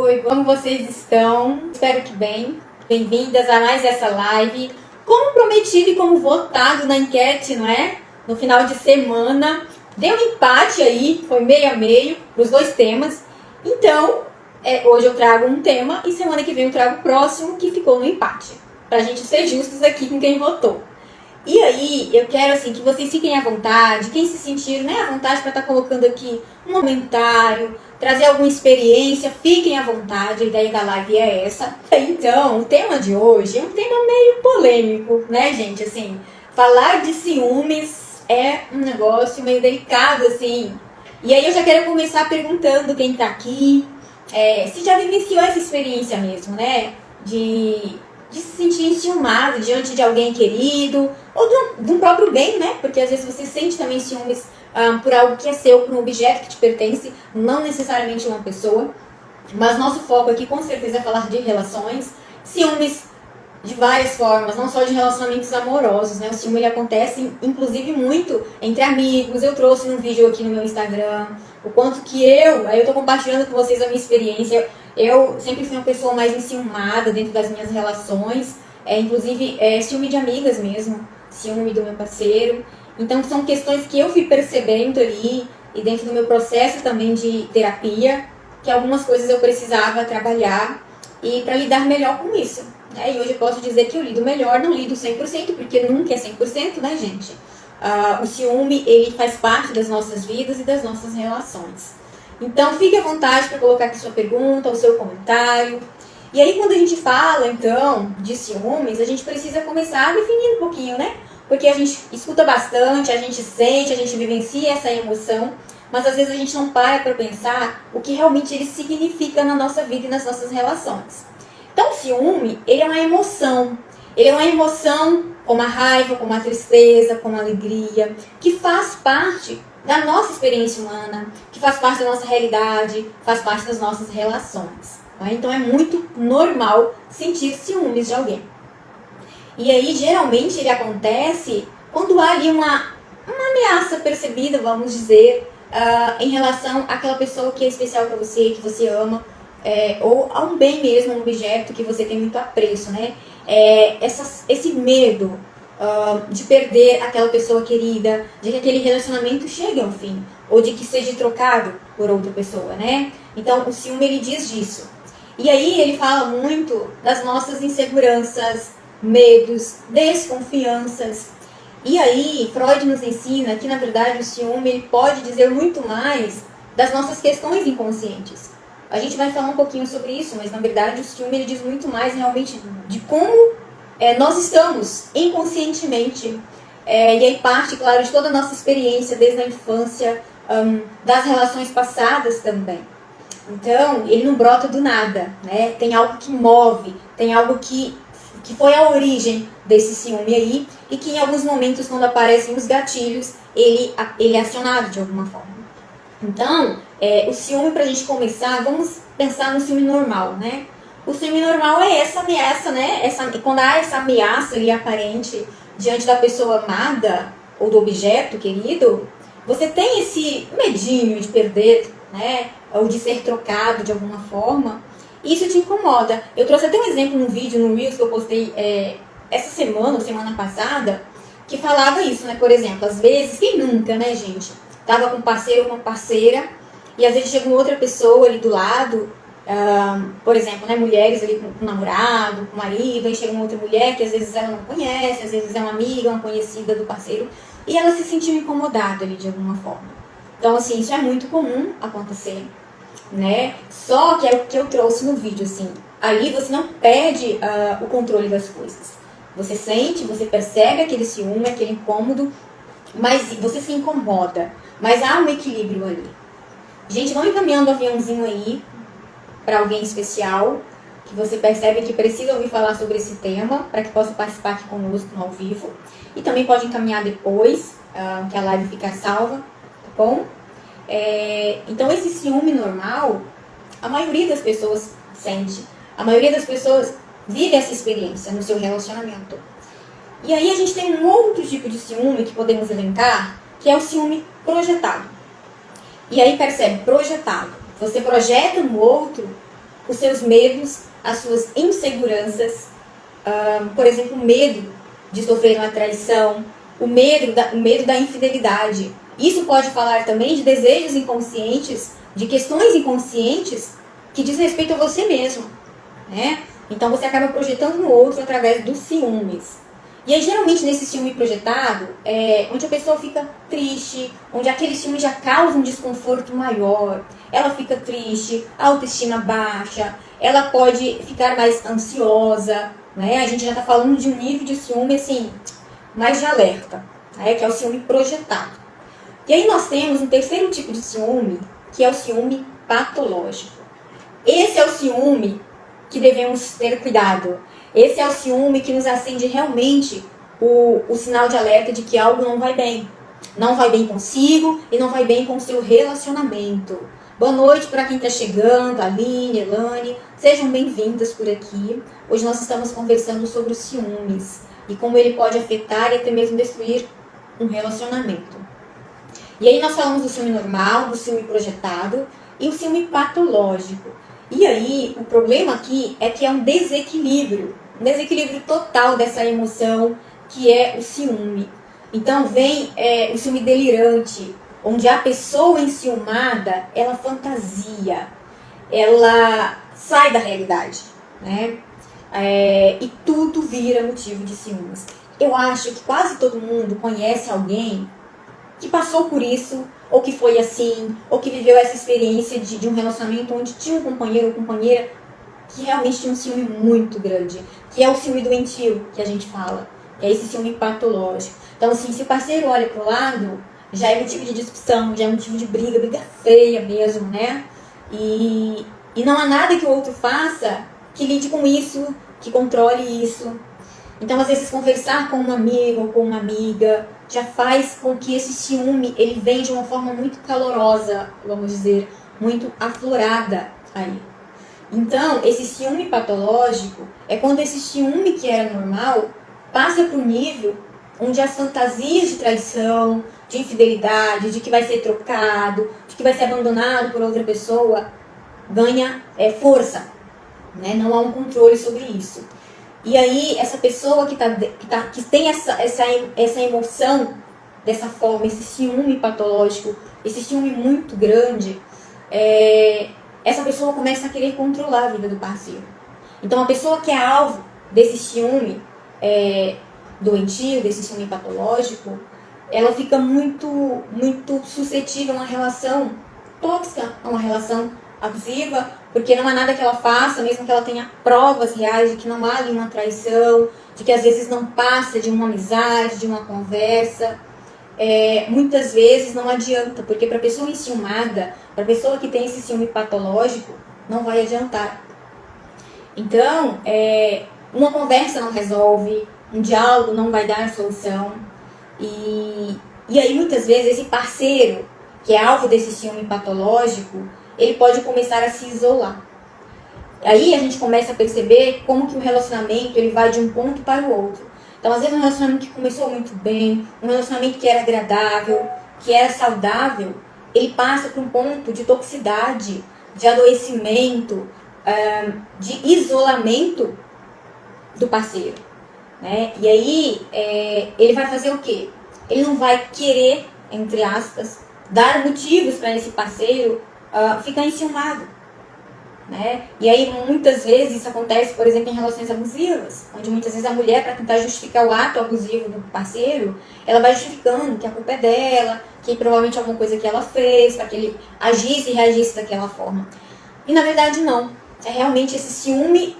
Oi, como vocês estão? Espero que bem. Bem-vindas a mais essa live. Como prometido e como votado na enquete, não é? No final de semana, deu um empate aí, foi meio a meio, para os dois temas. Então, hoje eu trago um tema e semana que vem eu trago o próximo que ficou no empate. Pra gente ser justos aqui com quem votou. E aí, eu quero assim que vocês fiquem à vontade, quem se sentir à vontade para estar colocando aqui um comentário, trazer alguma experiência, fiquem à vontade, a ideia da live é essa. Então, o tema de hoje é um tema meio polêmico, né, gente? Assim, falar de ciúmes é um negócio meio delicado, assim. E aí eu já quero começar perguntando quem tá aqui, se já vivenciou essa experiência mesmo, né? De se sentir enciumado diante de alguém querido, ou de um próprio bem, né? Porque às vezes você sente também ciúmes por algo que é seu, por um objeto que te pertence, não necessariamente uma pessoa. Mas nosso foco aqui com certeza é falar de relações, ciúmes de várias formas, não só de relacionamentos amorosos, né? O ciúme ele acontece, inclusive, muito entre amigos. Eu trouxe um vídeo aqui no meu Instagram, o quanto que eu tô compartilhando com vocês a minha experiência. Eu sempre fui uma pessoa mais enciumada dentro das minhas relações, inclusive ciúme de amigas mesmo, ciúme do meu parceiro. Então são questões que eu fui percebendo ali, e dentro do meu processo também de terapia, que algumas coisas eu precisava trabalhar e para lidar melhor com isso. E hoje eu posso dizer que eu lido melhor, não lido 100%, porque nunca é 100%, né, gente? O ciúme, ele faz parte das nossas vidas e das nossas relações. Então, fique à vontade para colocar aqui sua pergunta, o seu comentário. E aí, quando a gente fala, então, de ciúmes, a gente precisa começar definindo um pouquinho, né? Porque a gente escuta bastante, a gente sente, a gente vivencia essa emoção, mas às vezes a gente não para pensar o que realmente ele significa na nossa vida e nas nossas relações. Então, o ciúme, ele é uma emoção. Ele é uma emoção como a raiva, como a tristeza, como a alegria, que faz parte da nossa experiência humana, que faz parte da nossa realidade, faz parte das nossas relações. Tá? Então, é muito normal sentir ciúmes de alguém. E aí, geralmente, ele acontece quando há ali uma ameaça percebida, vamos dizer, em relação àquela pessoa que é especial para você, que você ama, ou a um bem mesmo, um objeto que você tem muito apreço, né? Esse medo de perder aquela pessoa querida, de que aquele relacionamento chegue ao fim, ou de que seja trocado por outra pessoa, né? Então, o ciúme, ele diz disso. E aí, ele fala muito das nossas inseguranças, medos, desconfianças. E aí, Freud nos ensina que, na verdade, o ciúme ele pode dizer muito mais das nossas questões inconscientes. A gente vai falar um pouquinho sobre isso, mas, na verdade, o ciúme ele diz muito mais, realmente, de como nós estamos inconscientemente. E aí parte, claro, de toda a nossa experiência, desde a infância, das relações passadas também. Então, ele não brota do nada, né? Tem algo que move, tem algo que foi a origem desse ciúme aí, e que em alguns momentos, quando aparecem os gatilhos, ele é acionado de alguma forma. Então, o ciúme, pra gente começar, vamos pensar no ciúme normal, né? O ciúme normal é essa ameaça, né? Quando há essa ameaça ali aparente diante da pessoa amada, ou do objeto querido, você tem esse medinho de perder, né? Ou de ser trocado de alguma forma. Isso te incomoda. Eu trouxe até um exemplo no vídeo, no Reels, que eu postei essa semana, ou semana passada, que falava isso, né? Por exemplo, às vezes, quem nunca, né, gente? Tava com um parceiro ou uma parceira, e às vezes chega uma outra pessoa ali do lado, por exemplo, né, mulheres ali com namorado, com marido, aí chega uma outra mulher que às vezes ela não conhece, às vezes é uma amiga, uma conhecida do parceiro, e ela se sentiu incomodada ali de alguma forma. Então, assim, isso é muito comum acontecer, né? Só que é o que eu trouxe no vídeo, assim, ali você não perde o controle das coisas. Você sente, você percebe aquele ciúme, aquele incômodo, mas você se incomoda. Mas há um equilíbrio ali. Gente, vão encaminhando o aviãozinho aí para alguém especial, que você percebe que precisa ouvir falar sobre esse tema, para que possa participar aqui conosco no ao vivo. E também pode encaminhar depois, que a live fica salva, tá bom? Então, esse ciúme normal, a maioria das pessoas sente. A maioria das pessoas vive essa experiência no seu relacionamento. E aí a gente tem um outro tipo de ciúme que podemos elencar, que é o ciúme projetado. E aí percebe, projetado. Você projeta no outro os seus medos, as suas inseguranças, por exemplo, o medo de sofrer uma traição, o medo da infidelidade. Isso pode falar também de desejos inconscientes, de questões inconscientes que diz respeito a você mesmo, né? Então você acaba projetando no outro através dos ciúmes. E aí geralmente nesse ciúme projetado, onde a pessoa fica triste, onde aquele ciúme já causa um desconforto maior, ela fica triste, autoestima baixa, ela pode ficar mais ansiosa, né? A gente já está falando de um nível de ciúme assim, mais de alerta, né? Que é o ciúme projetado. E aí nós temos um terceiro tipo de ciúme, que é o ciúme patológico. Esse é o ciúme que devemos ter cuidado. Esse é o ciúme que nos acende realmente o sinal de alerta de que algo não vai bem. Não vai bem consigo e não vai bem com o seu relacionamento. Boa noite para quem está chegando, Aline, Elane. Sejam bem-vindas por aqui. Hoje nós estamos conversando sobre os ciúmes e como ele pode afetar e até mesmo destruir um relacionamento. E aí nós falamos do ciúme normal, do ciúme projetado e o ciúme patológico. E aí o problema aqui é que é um desequilíbrio total dessa emoção que é o ciúme. Então vem o ciúme delirante, onde a pessoa enciumada, ela fantasia, ela sai da realidade, né? E tudo vira motivo de ciúmes. Eu acho que quase todo mundo conhece alguém que passou por isso, ou que foi assim, ou que viveu essa experiência de um relacionamento onde tinha um companheiro ou companheira que realmente tinha um ciúme muito grande, que é o ciúme doentio, que a gente fala, que é esse ciúme patológico. Então, assim, se o parceiro olha pro lado, já é motivo de discussão, já é motivo de briga feia mesmo, né? E não há nada que o outro faça que lide com isso, que controle isso. Então, às vezes, conversar com um amigo ou com uma amiga já faz com que esse ciúme, ele venha de uma forma muito calorosa, vamos dizer, muito aflorada aí. Então, esse ciúme patológico é quando esse ciúme que era normal passa para o nível onde as fantasias de traição, de infidelidade, de que vai ser trocado, de que vai ser abandonado por outra pessoa, ganha força, né? Não há um controle sobre isso. E aí, essa pessoa que tem essa emoção dessa forma, esse ciúme patológico, esse ciúme muito grande, essa pessoa começa a querer controlar a vida do parceiro. Então, a pessoa que é alvo desse ciúme doentio, desse ciúme patológico, ela fica muito, muito suscetível a uma relação tóxica, a uma relação abusiva, porque não há nada que ela faça, mesmo que ela tenha provas reais de que não há ali uma traição, de que às vezes não passa de uma amizade, de uma conversa. Muitas vezes não adianta, porque para a pessoa enciumada, para a pessoa que tem esse ciúme patológico, não vai adiantar. Então, uma conversa não resolve, um diálogo não vai dar a solução. E aí, muitas vezes, esse parceiro, que é alvo desse ciúme patológico, ele pode começar a se isolar. Aí a gente começa a perceber como que o relacionamento ele vai de um ponto para o outro. Então, às vezes, um relacionamento que começou muito bem, um relacionamento que era agradável, que era saudável, ele passa para um ponto de toxicidade, de adoecimento, de isolamento do parceiro, né? E aí, ele vai fazer o quê? Ele não vai querer, entre aspas, dar motivos para esse parceiro ficar enciumado, né? E aí, muitas vezes, isso acontece, por exemplo, em relações abusivas, onde muitas vezes a mulher, para tentar justificar o ato abusivo do parceiro, ela vai justificando que a culpa é dela, que provavelmente alguma coisa que ela fez, para que ele agisse e reagisse daquela forma. E, na verdade, não. É realmente esse ciúme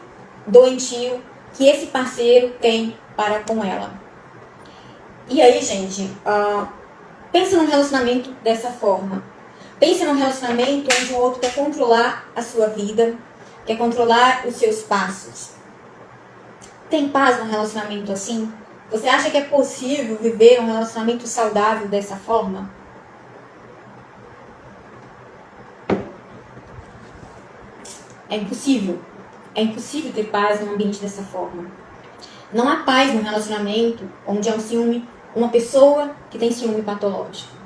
doentio que esse parceiro tem para com ela. E aí, gente, pensa num relacionamento dessa forma. Pense num relacionamento onde o outro quer controlar a sua vida, quer controlar os seus passos. Tem paz num relacionamento assim? Você acha que é possível viver um relacionamento saudável dessa forma? É impossível. É impossível ter paz num ambiente dessa forma. Não há paz num relacionamento onde há um ciúme, uma pessoa que tem ciúme patológico.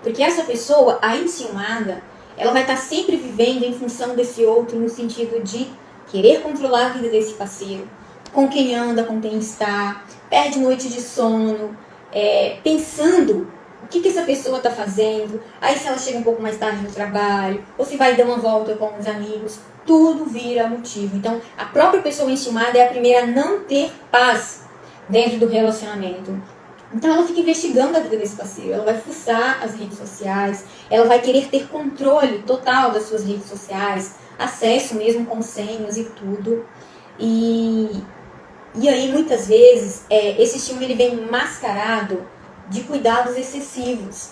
Porque essa pessoa, a enciumada, ela vai estar sempre vivendo em função desse outro, no sentido de querer controlar a vida desse parceiro, com quem anda, com quem está, perde noite de sono, pensando o que essa pessoa está fazendo, aí se ela chega um pouco mais tarde no trabalho, ou se vai dar uma volta com os amigos, tudo vira motivo. Então, a própria pessoa enciumada é a primeira a não ter paz dentro do relacionamento. Então ela fica investigando a vida desse parceiro, ela vai fuçar as redes sociais, ela vai querer ter controle total das suas redes sociais, acesso mesmo com senhas e tudo. E aí muitas vezes esse ciúme ele vem mascarado de cuidados excessivos.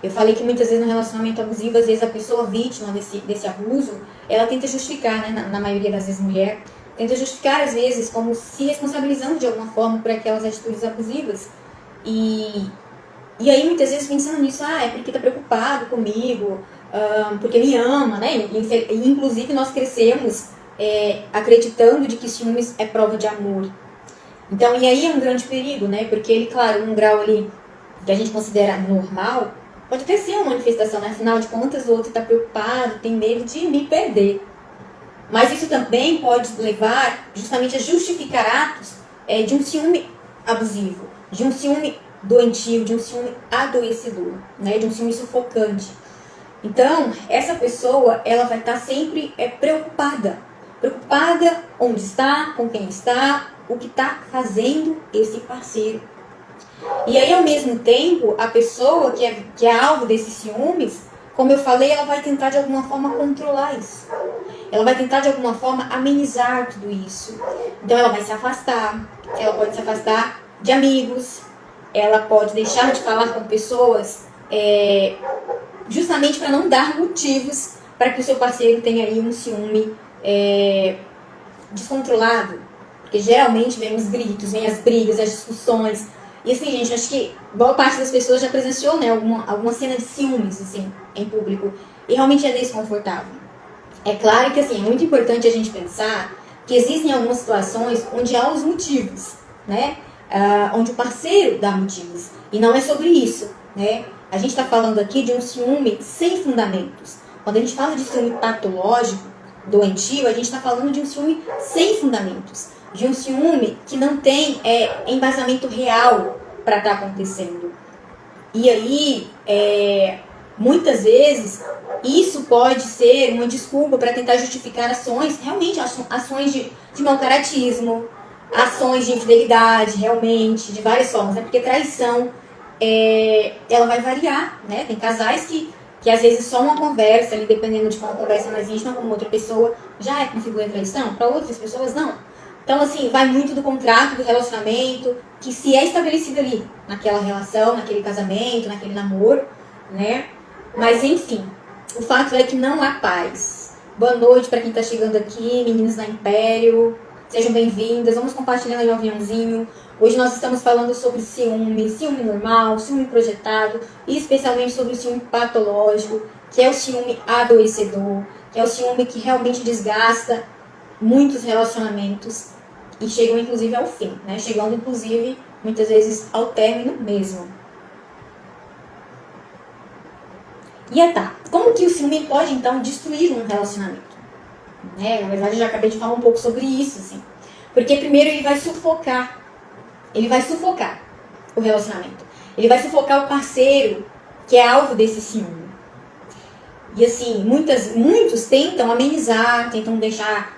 Eu falei que muitas vezes no relacionamento abusivo, às vezes a pessoa vítima desse abuso, ela tenta justificar, né, na maioria das vezes mulher, tenta justificar, às vezes, como se responsabilizando de alguma forma por aquelas atitudes abusivas. E aí, muitas vezes, pensando nisso, é porque está preocupado comigo, porque me ama, né? E, inclusive, nós crescemos acreditando de que ciúmes é prova de amor. Então, e aí é um grande perigo, né? Porque ele, claro, num grau ali que a gente considera normal, pode até ser uma manifestação, né? Afinal de contas, o outro está preocupado, tem medo de me perder. Mas isso também pode levar justamente a justificar atos de um ciúme abusivo, de um ciúme doentio, de um ciúme adoecedor, né? De um ciúme sufocante. Então, essa pessoa ela vai estar sempre preocupada onde está, com quem está, o que está fazendo esse parceiro. E aí, ao mesmo tempo, a pessoa que é alvo desses ciúmes, como eu falei, ela vai tentar de alguma forma controlar isso. Ela vai tentar de alguma forma amenizar tudo isso. Então ela vai se afastar, ela pode se afastar de amigos, ela pode deixar de falar com pessoas justamente para não dar motivos para que o seu parceiro tenha aí um ciúme descontrolado. Porque geralmente vem os gritos, vem as brigas, as discussões. E assim, gente, acho que boa parte das pessoas já presenciou, né, alguma cena de ciúmes assim, em público. E realmente é desconfortável. É claro que assim, é muito importante a gente pensar que existem algumas situações onde há os motivos, né? Onde o parceiro dá motivos. E não é sobre isso, né? A gente está falando aqui de um ciúme sem fundamentos. Quando a gente fala de ciúme patológico, doentio, a gente está falando de um ciúme sem fundamentos. De um ciúme que não tem embasamento real para estar acontecendo. E aí, muitas vezes, isso pode ser uma desculpa para tentar justificar ações, realmente, ações de mau caratismo, ações de infidelidade, realmente, de várias formas, né? Porque traição, ela vai variar, né? Tem casais que às vezes só uma conversa, ali, dependendo de uma conversa mais íntima com outra pessoa, já configura traição, para outras pessoas não. Então, assim, vai muito do contrato, do relacionamento, que se é estabelecido ali, naquela relação, naquele casamento, naquele namoro, né? Mas, enfim, o fato é que não há paz. Boa noite para quem está chegando aqui, meninas da Império. Sejam bem-vindas, vamos compartilhando aí o aviãozinho. Hoje nós estamos falando sobre ciúme normal, ciúme projetado, e especialmente sobre o ciúme patológico, que é o ciúme adoecedor, que é o ciúme que realmente desgasta muitos relacionamentos e chegam inclusive ao fim, né? Chegando inclusive muitas vezes ao término mesmo. E como que o ciúme pode então destruir um relacionamento? Na verdade eu já acabei de falar um pouco sobre isso, assim. Porque primeiro ele vai sufocar o relacionamento. Ele vai sufocar o parceiro que é alvo desse ciúme. E assim, muitos tentam amenizar, tentam deixar,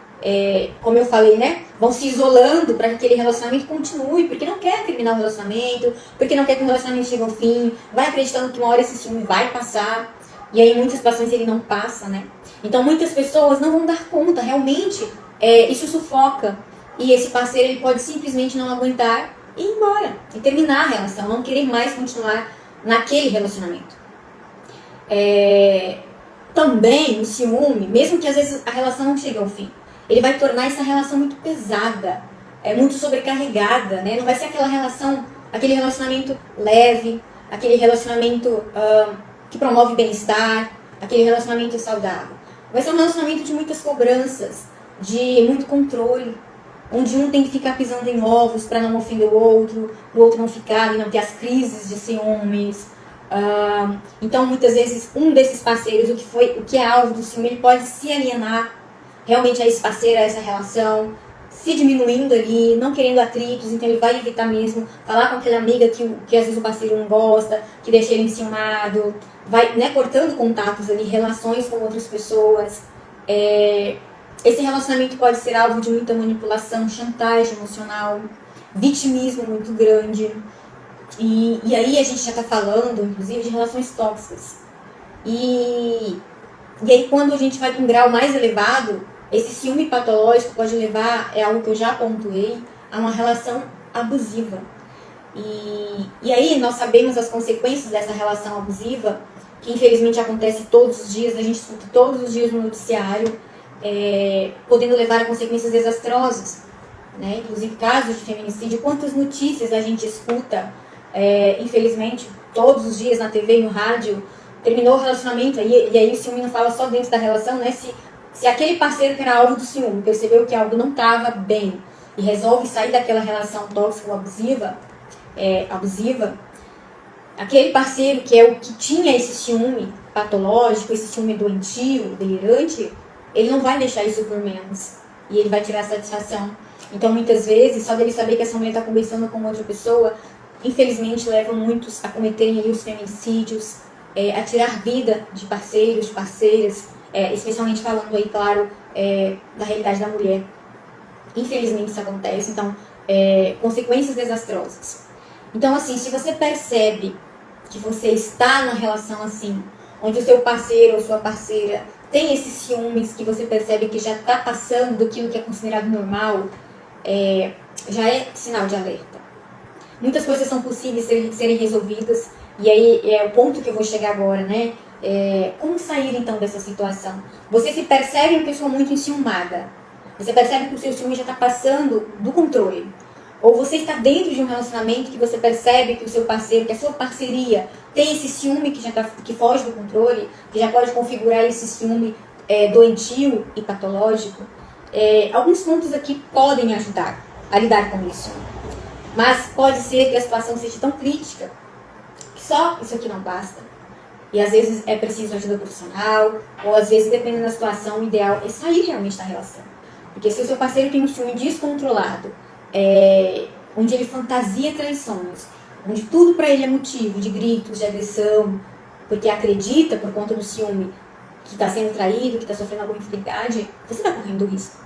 como eu falei, né? Vão se isolando para que aquele relacionamento continue, porque não quer terminar o relacionamento, porque não quer que o relacionamento chegue ao fim, vai acreditando que uma hora esse ciúme vai passar, e aí em muitas situações ele não passa, né? Então muitas pessoas não vão dar conta, realmente, isso sufoca, e esse parceiro ele pode simplesmente não aguentar e ir embora, e terminar a relação, não querer mais continuar naquele relacionamento. Também o ciúme, mesmo que às vezes a relação não chegue ao fim, ele vai tornar essa relação muito pesada, muito sobrecarregada, né? Não vai ser aquele relacionamento leve, aquele relacionamento que promove bem-estar, aquele relacionamento saudável. Vai ser um relacionamento de muitas cobranças, de muito controle, onde um tem que ficar pisando em ovos para não ofender o outro não ficar e não ter as crises de ciúmes, Então, muitas vezes, um desses parceiros, o que é alvo do ciúme, ele pode se alienar realmente a esse parceiro, a essa relação, se diminuindo ali, não querendo atritos, então ele vai evitar mesmo falar com aquela amiga que às vezes o parceiro não gosta, que deixa ele enciumado, vai, né, cortando contatos ali, relações com outras pessoas. Esse relacionamento pode ser alvo de muita manipulação, chantagem emocional, vitimismo muito grande. E aí a gente já está falando, inclusive, de relações tóxicas. E aí quando a gente vai para um grau mais elevado, esse ciúme patológico pode levar, é algo que eu já pontuei, a uma relação abusiva. E aí nós sabemos as consequências dessa relação abusiva, que infelizmente acontece todos os dias, a gente escuta todos os dias no noticiário, podendo levar a consequências desastrosas, né? Inclusive casos de feminicídio. Quantas notícias a gente escuta, infelizmente, todos os dias na TV e no rádio, terminou o relacionamento, e aí o ciúme não fala só dentro da relação, né? Se aquele parceiro que era alvo do ciúme percebeu que algo não estava bem e resolve sair daquela relação tóxica ou abusiva, aquele parceiro que é o que tinha esse ciúme patológico, esse ciúme doentio, delirante, ele não vai deixar isso por menos. E ele vai tirar satisfação. Então, muitas vezes, só dele saber que essa mulher está conversando com outra pessoa, infelizmente, leva muitos a cometerem ali os feminicídios, a tirar vida de parceiros, de parceiras, especialmente falando aí, claro, da realidade da mulher. Infelizmente, isso acontece. Então, consequências desastrosas. Então, assim, se você percebe que você está numa relação assim, onde o seu parceiro ou sua parceira tem esses ciúmes que você percebe que já está passando do que é considerado normal, já é sinal de alerta. Muitas coisas são possíveis serem resolvidas, e aí é o ponto que eu vou chegar agora, né? Como sair então dessa situação? Você se percebe uma pessoa muito enciumada, você percebe que o seu ciúme já está passando do controle. Ou você está dentro de um relacionamento que você percebe que o seu parceiro, que a sua parceria tem esse ciúme que foge do controle, que já pode configurar esse ciúme doentio e patológico. Alguns pontos aqui podem ajudar a lidar com isso. Mas pode ser que a situação seja tão crítica que só isso aqui não basta. E às vezes é preciso ajuda profissional, ou às vezes, dependendo da situação, o ideal é sair realmente da relação. Porque se o seu parceiro tem um ciúme descontrolado, onde ele fantasia traições, onde tudo para ele é motivo de gritos, de agressão, porque acredita, por conta do ciúme, que está sendo traído, que está sofrendo alguma infidelidade, você está correndo risco.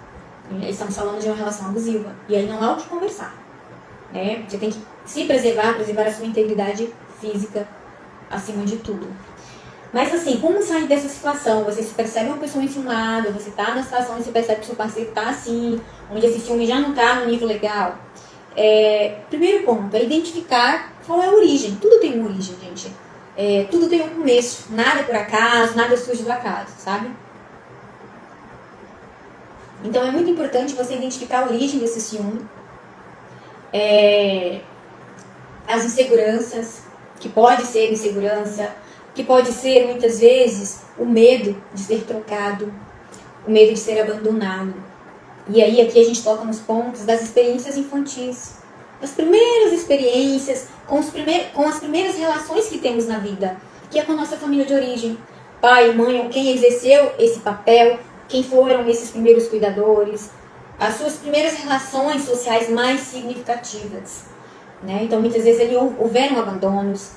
Estamos falando de uma relação abusiva. E aí não há o que conversar. Você tem que se preservar a sua integridade física acima de tudo. Mas assim, como sair dessa situação? Você se percebe uma pessoa enciumada, você está na situação e você percebe que seu parceiro está assim, onde esse ciúme já não está no nível legal. Primeiro ponto é identificar qual é a origem. Tudo tem uma origem, gente. Tudo tem um começo. Nada é por acaso, nada surge do acaso, sabe? Então é muito importante você identificar a origem desse ciúme. As inseguranças, que pode ser insegurança, que pode ser, muitas vezes, o medo de ser trocado, o medo de ser abandonado. E aí, aqui a gente toca nos pontos das experiências infantis. As primeiras experiências, com as primeiras relações que temos na vida, que é com a nossa família de origem. Pai, mãe, ou quem exerceu esse papel, quem foram esses primeiros cuidadores, as suas primeiras relações sociais mais significativas. Então, muitas vezes, houveram abandonos,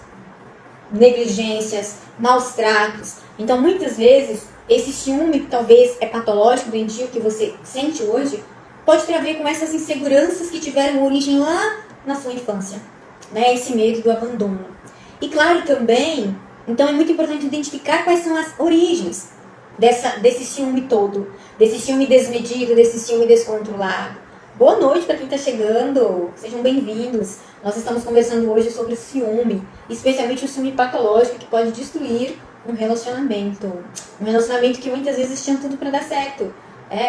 negligências, maus tratos. Então, muitas vezes, esse ciúme que talvez é patológico, doentio, que você sente hoje, pode ter a ver com essas inseguranças que tiveram origem lá na sua infância. Esse medo do abandono. E claro também, então é muito importante identificar quais são as origens desse ciúme todo, desse ciúme desmedido, desse ciúme descontrolado. Boa noite para quem está chegando, sejam bem-vindos. Nós estamos conversando hoje sobre ciúme, especialmente o ciúme patológico que pode destruir um relacionamento. Um relacionamento que muitas vezes tinha tudo para dar certo.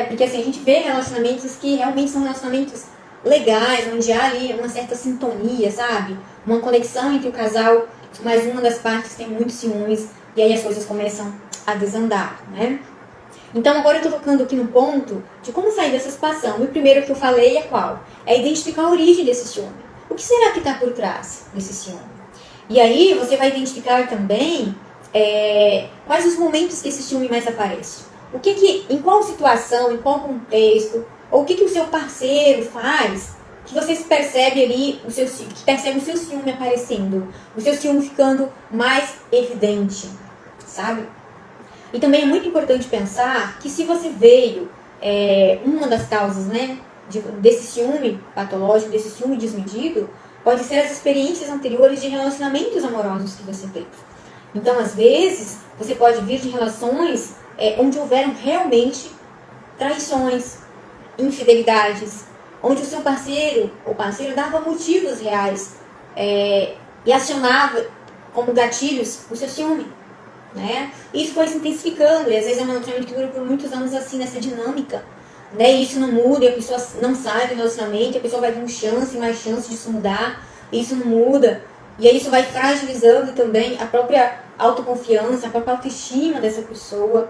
Porque assim, a gente vê relacionamentos que realmente são relacionamentos legais, onde há ali uma certa sintonia, sabe? Uma conexão entre o casal, mas uma das partes tem muitos ciúmes e aí as coisas começam a desandar, Então agora eu estou tocando aqui no ponto de como sair dessa situação. E o primeiro que eu falei é qual? É identificar a origem desse ciúme. O que será que está por trás desse ciúme? E aí você vai identificar também quais os momentos que esse ciúme mais aparece. Em qual situação, em qual contexto, ou o que o seu parceiro faz que você percebe ali, que percebe o seu ciúme aparecendo, o seu ciúme ficando mais evidente, sabe? E também é muito importante pensar que se você veio, uma das causas, né, desse ciúme patológico, desse ciúme desmedido, pode ser as experiências anteriores de relacionamentos amorosos que você teve. Então, às vezes, você pode vir de relações onde houveram realmente traições, infidelidades, onde o seu parceiro ou parceiro dava motivos reais e acionava como gatilhos o seu ciúme. Né? Isso foi se intensificando, e às vezes é um relacionamento que dura por muitos anos assim, nessa dinâmica. Né? E isso não muda, e a pessoa não sai do relacionamento, a pessoa vai dando mais chance disso mudar, e isso não muda. E aí isso vai fragilizando também a própria autoconfiança, a própria autoestima dessa pessoa.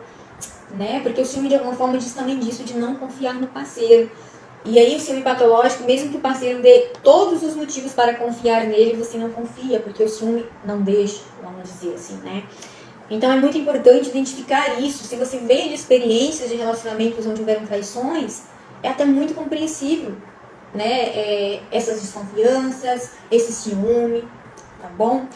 Né? Porque o ciúme de alguma forma diz também disso, de não confiar no parceiro. E aí o ciúme patológico, mesmo que o parceiro dê todos os motivos para confiar nele, você não confia, porque o ciúme não deixa, vamos dizer assim, né? Então é muito importante identificar isso. Se você veio de experiências de relacionamentos onde houveram traições, é até muito compreensível, né? Essas desconfianças, esse ciúme, tá bom?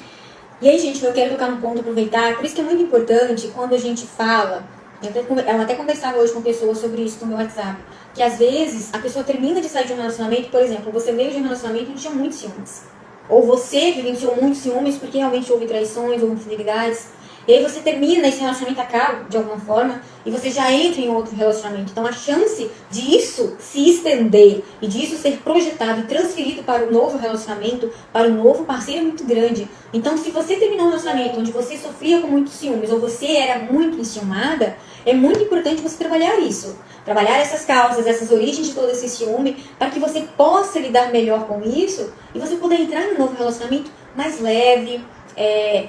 E aí, gente, eu quero tocar no ponto, aproveitar, por isso que é muito importante quando a gente fala, eu até conversava hoje com pessoas sobre isso no meu WhatsApp, que às vezes a pessoa termina de sair de um relacionamento, por exemplo, você veio de um relacionamento onde tinha muitos ciúmes, ou você vivenciou muitos ciúmes porque realmente houve traições ou infidelidades. E aí você termina, esse relacionamento acaba de alguma forma e você já entra em outro relacionamento. Então a chance disso se estender e disso ser projetado e transferido para um novo relacionamento, para um novo parceiro é muito grande. Então se você terminou um relacionamento onde você sofria com muitos ciúmes ou você era muito enciumada, é muito importante você trabalhar isso. Trabalhar essas causas, essas origens de todo esse ciúme, para que você possa lidar melhor com isso e você poder entrar em um novo relacionamento mais leve,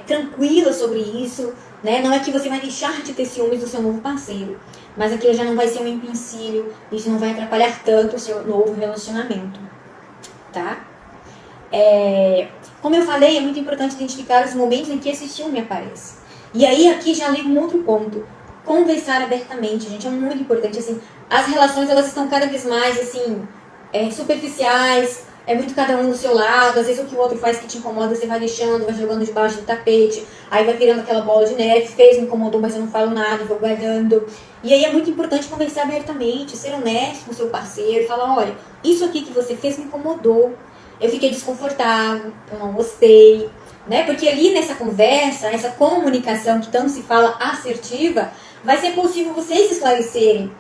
tranquila sobre isso, né? Não é que você vai deixar de ter ciúmes do seu novo parceiro, mas aquilo já não vai ser um empecilho, isso não vai atrapalhar tanto o seu novo relacionamento, tá? Como eu falei, é muito importante identificar os momentos em que esse ciúme aparece. E aí aqui já ligo um outro ponto, conversar abertamente, gente, é muito importante, assim, as relações elas estão cada vez mais, assim, superficiais, é muito cada um do seu lado, às vezes o que o outro faz que te incomoda, você vai deixando, vai jogando debaixo do tapete, aí vai virando aquela bola de neve, me incomodou, mas eu não falo nada, vou guardando. E aí é muito importante conversar abertamente, ser honesto com o seu parceiro, falar, olha, isso aqui que você fez me incomodou, eu fiquei desconfortável, eu não gostei, né? Porque ali nessa conversa, essa comunicação que tanto se fala assertiva, vai ser possível vocês esclarecerem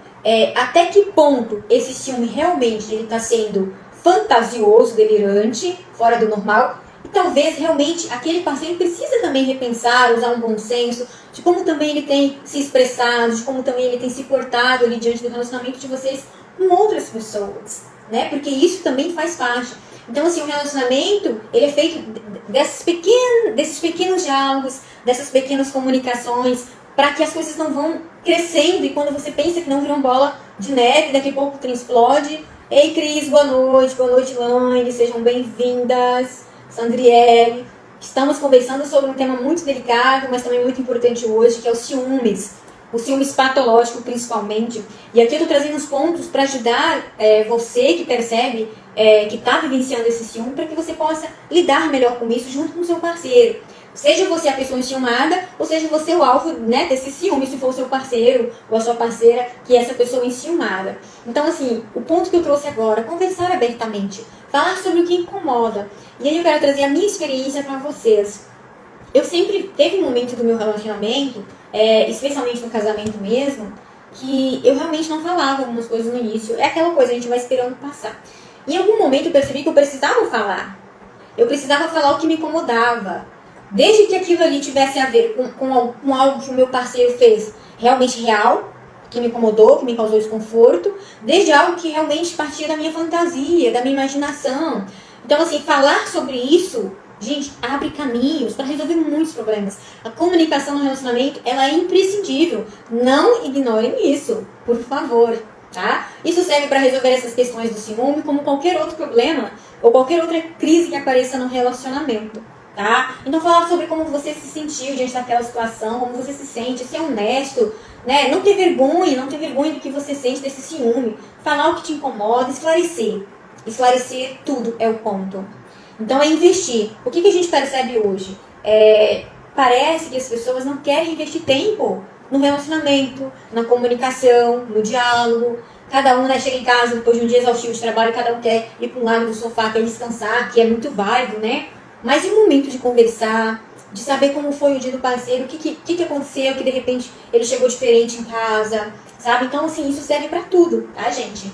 até que ponto esse ciúme realmente está sendo fantasioso, delirante, fora do normal, e talvez realmente aquele parceiro precisa também repensar, usar um bom senso, de como também ele tem se expressado, de como também ele tem se portado ali diante do relacionamento de vocês com outras pessoas, né? Porque isso também faz parte. Então, assim, o relacionamento, ele é feito desses pequenos diálogos, dessas pequenas comunicações, para que as coisas não vão crescendo, e quando você pensa que não virou bola de neve, daqui a pouco o trem explode. Ei, Cris, boa noite, Laine, sejam bem-vindas, Sandriele. Estamos conversando sobre um tema muito delicado, mas também muito importante hoje, que é os ciúmes. O ciúmes patológico, principalmente. E aqui eu estou trazendo os pontos para ajudar você que percebe que está vivenciando esse ciúme, para que você possa lidar melhor com isso junto com o seu parceiro. Seja você a pessoa enciumada, ou seja você o alvo, né, desse ciúme, se for o seu parceiro ou a sua parceira, que é essa pessoa enciumada. Então, assim, o ponto que eu trouxe agora, conversar abertamente, falar sobre o que incomoda. E aí eu quero trazer a minha experiência para vocês. Eu sempre teve um momento do meu relacionamento, especialmente no casamento mesmo, que eu realmente não falava algumas coisas no início. É aquela coisa, a gente vai esperando passar. Em algum momento eu percebi que eu precisava falar. Eu precisava falar o que me incomodava. Desde que aquilo ali tivesse a ver com algo que o meu parceiro fez realmente real, que me incomodou, que me causou desconforto, desde algo que realmente partia da minha fantasia, da minha imaginação. Então, assim, falar sobre isso, gente, abre caminhos para resolver muitos problemas. A comunicação no relacionamento, ela é imprescindível. Não ignorem isso, por favor, tá? Isso serve para resolver essas questões do ciúme, como qualquer outro problema ou qualquer outra crise que apareça no relacionamento. tá? Então falar sobre como você se sentiu diante daquela situação, como você se sente, ser honesto, né? Não ter vergonha do que você sente desse ciúme, falar o que te incomoda, esclarecer. Esclarecer tudo é o ponto. Então é investir. O que a gente percebe hoje? Parece que as pessoas não querem investir tempo no relacionamento, na comunicação, no diálogo. Cada um, né, chega em casa depois de um dia exaustivo de trabalho, cada um quer ir para um lado do sofá, quer descansar, que é muito válido, né? Mas e o momento de conversar, de saber como foi o dia do parceiro, o que aconteceu, que de repente ele chegou diferente em casa, sabe? Então, assim, isso serve para tudo, tá, gente?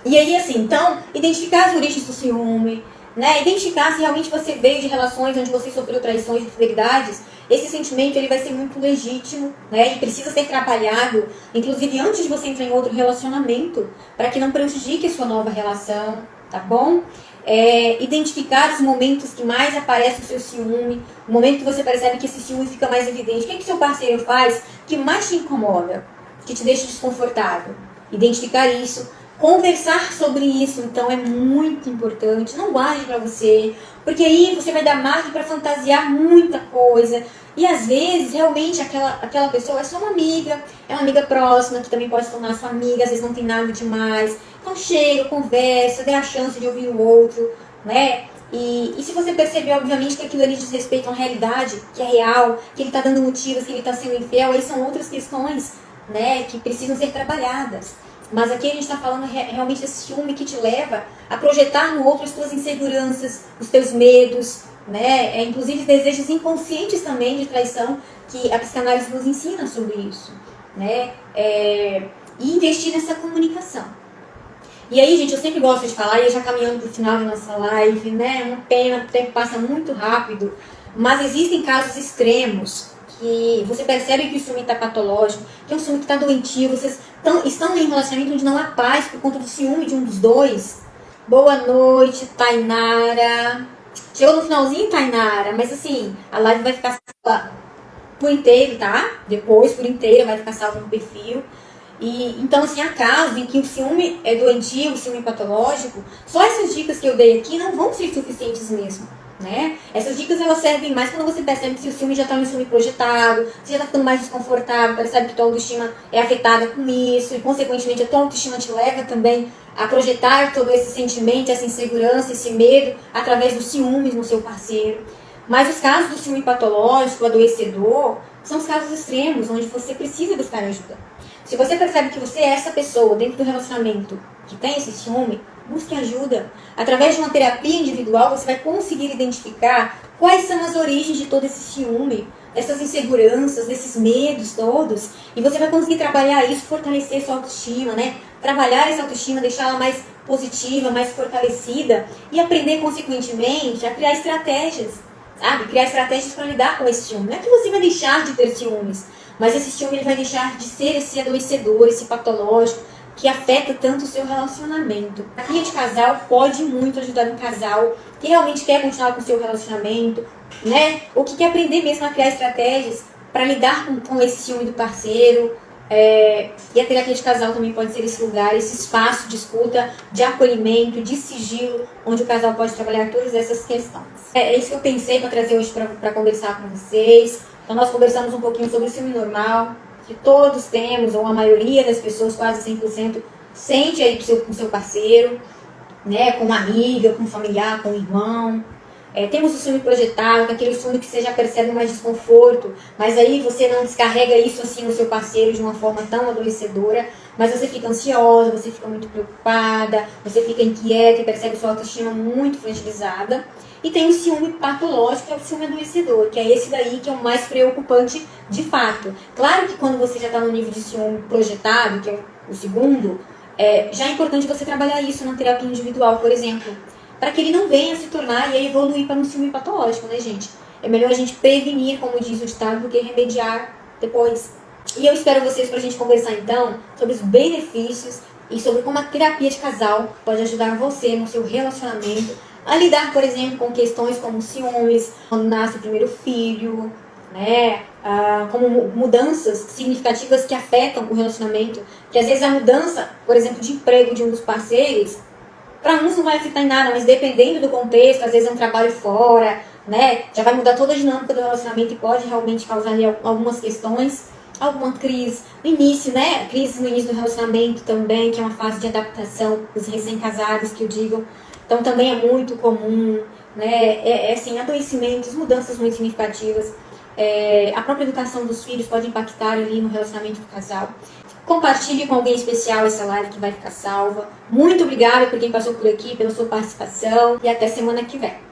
E aí, assim, então, identificar as origens do ciúme, né? Identificar se realmente você veio de relações onde você sofreu traições e infidelidades. Esse sentimento ele vai ser muito legítimo, né? E precisa ser trabalhado, inclusive antes de você entrar em outro relacionamento, para que não prejudique a sua nova relação, tá bom? Identificar os momentos que mais aparece o seu ciúme, o momento que você percebe que esse ciúme fica mais evidente. O que seu parceiro faz que mais te incomoda, que te deixa desconfortável? Identificar isso. Conversar sobre isso, então, é muito importante. Não guarde para você, porque aí você vai dar margem para fantasiar muita coisa. E às vezes, realmente, aquela pessoa é só uma amiga, é uma amiga próxima, que também pode se tornar sua amiga, às vezes não tem nada demais. Então chega, conversa, dê a chance de ouvir o outro, né? E se você perceber, obviamente, que aquilo ali diz respeito a uma realidade, que é real, que ele está dando motivos, que ele está sendo infiel, aí são outras questões, né, que precisam ser trabalhadas. Mas aqui a gente está falando realmente desse ciúme que te leva a projetar no outro as tuas inseguranças, os teus medos, né? Inclusive desejos inconscientes também de traição, que a psicanálise nos ensina sobre isso, né? E investir nessa comunicação. E aí, gente, eu sempre gosto de falar, e já caminhando para o final da nossa live, né? Uma pena, o tempo passa muito rápido, mas existem casos extremos que você percebe que o ciúme está patológico, que é um ciúme que está doentio, vocês estão em um relacionamento onde não há paz por conta do ciúme de um dos dois. Boa noite, Tainara. Chegou no finalzinho, Tainara, mas assim, a live vai ficar salva por inteiro, tá? Depois, por inteiro, vai ficar salva no perfil. Então, assim, há casos em que o ciúme é doentio, o ciúme patológico, só essas dicas que eu dei aqui não vão ser suficientes mesmo, né? Essas dicas, elas servem mais quando você percebe que o ciúme já está no ciúme projetado, você já está ficando mais desconfortável, percebe que a tua autoestima é afetada com isso, e, consequentemente, a tua autoestima te leva também a projetar todo esse sentimento, essa insegurança, esse medo, através dos ciúmes no seu parceiro. Mas os casos do ciúme patológico, adoecedor, são os casos extremos, onde você precisa buscar ajuda. Se você percebe que você é essa pessoa dentro do relacionamento que tem esse ciúme, busque ajuda. Através de uma terapia individual, você vai conseguir identificar quais são as origens de todo esse ciúme, dessas inseguranças, desses medos todos, e você vai conseguir trabalhar isso, fortalecer sua autoestima, né? Trabalhar essa autoestima, deixá-la mais positiva, mais fortalecida, e aprender, consequentemente, a criar estratégias, sabe? Criar estratégias para lidar com esse ciúme. Não é que você vai deixar de ter ciúmes, mas esse ciúme ele vai deixar de ser esse adoecedor, esse patológico, que afeta tanto o seu relacionamento. A terapia de casal pode muito ajudar um casal que realmente quer continuar com o seu relacionamento, né? Ou que quer aprender mesmo a criar estratégias para lidar com esse ciúme do parceiro. E a terapia de casal também pode ser esse lugar, esse espaço de escuta, de acolhimento, de sigilo, onde o casal pode trabalhar todas essas questões. É isso que eu pensei para trazer hoje para conversar com vocês. Então nós conversamos um pouquinho sobre o ciúme normal, que todos temos, ou a maioria das pessoas, quase 100%, sente aí com seu parceiro, né, com uma amiga, com um familiar, com um irmão. Temos o ciúme projetado, que é aquele ciúme que você já percebe mais desconforto, mas aí você não descarrega isso assim no seu parceiro de uma forma tão adoecedora, mas você fica ansiosa, você fica muito preocupada, você fica inquieta e percebe sua autoestima muito fragilizada. E tem o ciúme patológico, que é o ciúme adoecedor, que é esse daí que é o mais preocupante de fato. Claro que quando você já está no nível de ciúme projetado, que é o segundo, já é importante você trabalhar isso na terapia individual, por exemplo, para que ele não venha se tornar e aí evoluir para um ciúme patológico, né, gente? É melhor a gente prevenir, como diz o ditado, do que remediar depois. E eu espero vocês para a gente conversar, então, sobre os benefícios e sobre como a terapia de casal pode ajudar você no seu relacionamento a lidar, por exemplo, com questões como ciúmes, quando nasce o primeiro filho, né? Como mudanças significativas que afetam o relacionamento, que às vezes a mudança, por exemplo, de emprego de um dos parceiros, para uns não vai afetar em nada, mas dependendo do contexto, às vezes é um trabalho fora, né? Já vai mudar toda a dinâmica do relacionamento e pode realmente causar ali algumas questões, alguma crise no início, né? Crise no início do relacionamento também, que é uma fase de adaptação, os recém-casados que eu digo. Então também é muito comum, né? Assim, adoecimentos, mudanças muito significativas. A própria educação dos filhos pode impactar ali no relacionamento do casal. Compartilhe com alguém especial essa live que vai ficar salva. Muito obrigada por quem passou por aqui, pela sua participação e até semana que vem.